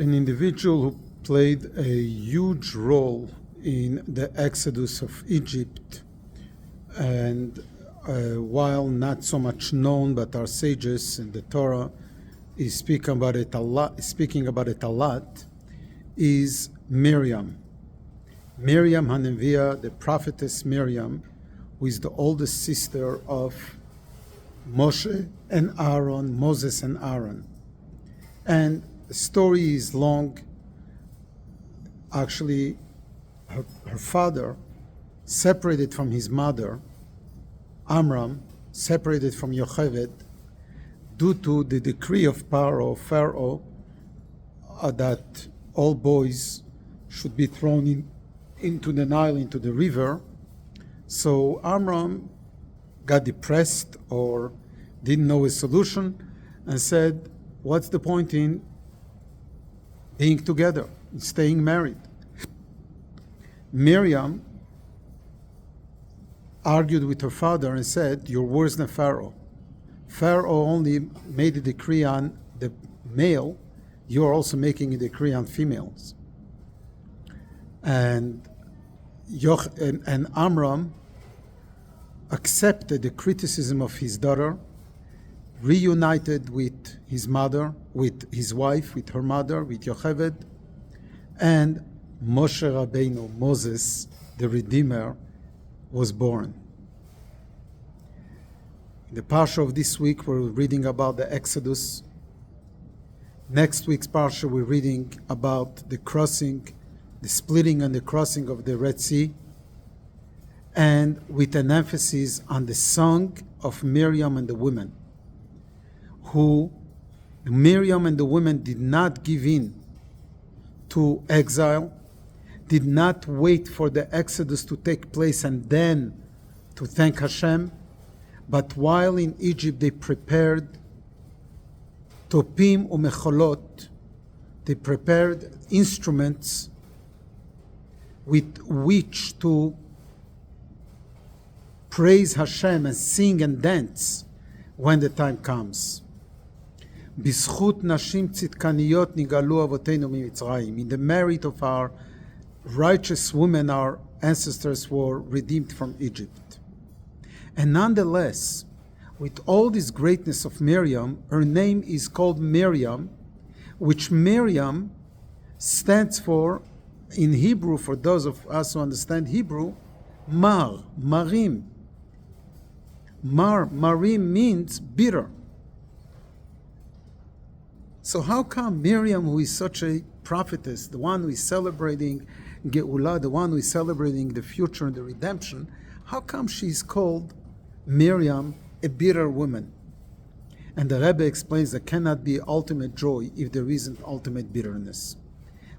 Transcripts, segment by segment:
an individual who played a huge role in the exodus of Egypt, and while not so much known, but our sages in the Torah is speaking about it a lot, is Miriam. Miriam Hanevia, the prophetess Miriam, who is the oldest sister of Moshe and Aaron, Moses and Aaron. And the story is long. Actually, her father, separated from his mother, Amram, separated from Yocheved, due to the decree of Pharaoh, that all boys should be thrown into the Nile, into the river. So Amram got depressed or didn't know a solution and said, what's the point in being together, staying married? Miriam argued with her father and said, you're worse than Pharaoh. Pharaoh only made a decree on the male, you're also making a decree on females. And Amram accepted the criticism of his daughter, reunited with his mother, with his wife, with her mother, with Yocheved, and Moshe Rabbeinu, Moses, the Redeemer, was born. In the parsha of this week, we're reading about the Exodus. Next week's parsha, we're reading about the crossing, the splitting and the crossing of the Red Sea, and with an emphasis on the song of Miriam and the women, who Miriam and the women did not give in to exile, did not wait for the Exodus to take place and then to thank Hashem, but while in Egypt they prepared topim umecholot, they prepared instruments with which to praise Hashem and sing and dance when the time comes. B'zchut nashim tzidkaniyot nigalu avotenu mimitzrayim. In the merit of our righteous women, our ancestors were redeemed from Egypt. And nonetheless, with all this greatness of Miriam, her name is called Miriam, which Miriam stands for, in Hebrew, for those of us who understand Hebrew, marim. Marim means bitter. So how come Miriam, who is such a prophetess, the one who is celebrating Geulah, the one who is celebrating the future and the redemption, how come she's called Miriam a bitter woman? And the Rebbe explains there cannot be ultimate joy if there isn't ultimate bitterness.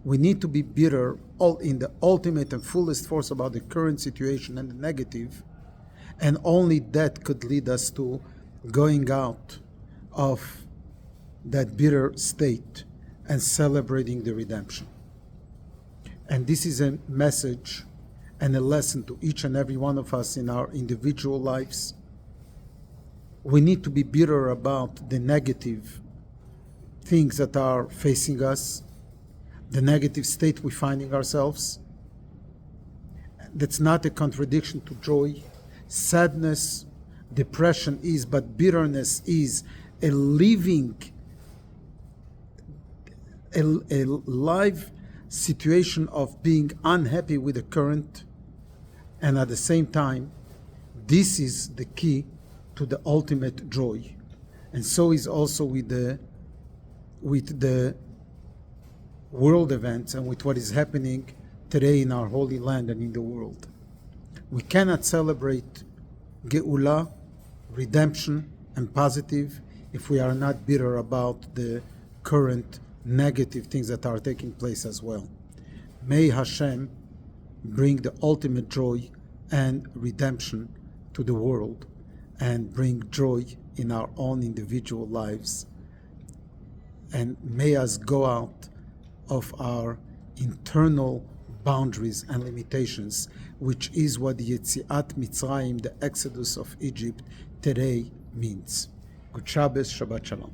We need to be bitter all in the ultimate and fullest force about the current situation and the negative, and only that could lead us to going out of that bitter state and celebrating the redemption. And this is a message and a lesson to each and every one of us in our individual lives. We need to be bitter about the negative things that are facing us, the negative state we're finding ourselves. That's not a contradiction to joy. Sadness, depression is, but bitterness is a living, a live situation of being unhappy with the current, and at the same time, this is the key to the ultimate joy. And so is also with the world events and with what is happening today in our holy land and in the world. We cannot celebrate Geulah, redemption, and positive if we are not bitter about the current negative things that are taking place as well. May Hashem bring the ultimate joy and redemption to the world and bring joy in our own individual lives. And may us go out of our internal boundaries and limitations, which is what the Yetziat Mitzrayim, the Exodus of Egypt, today means. Good Shabbos, Shabbat Shalom.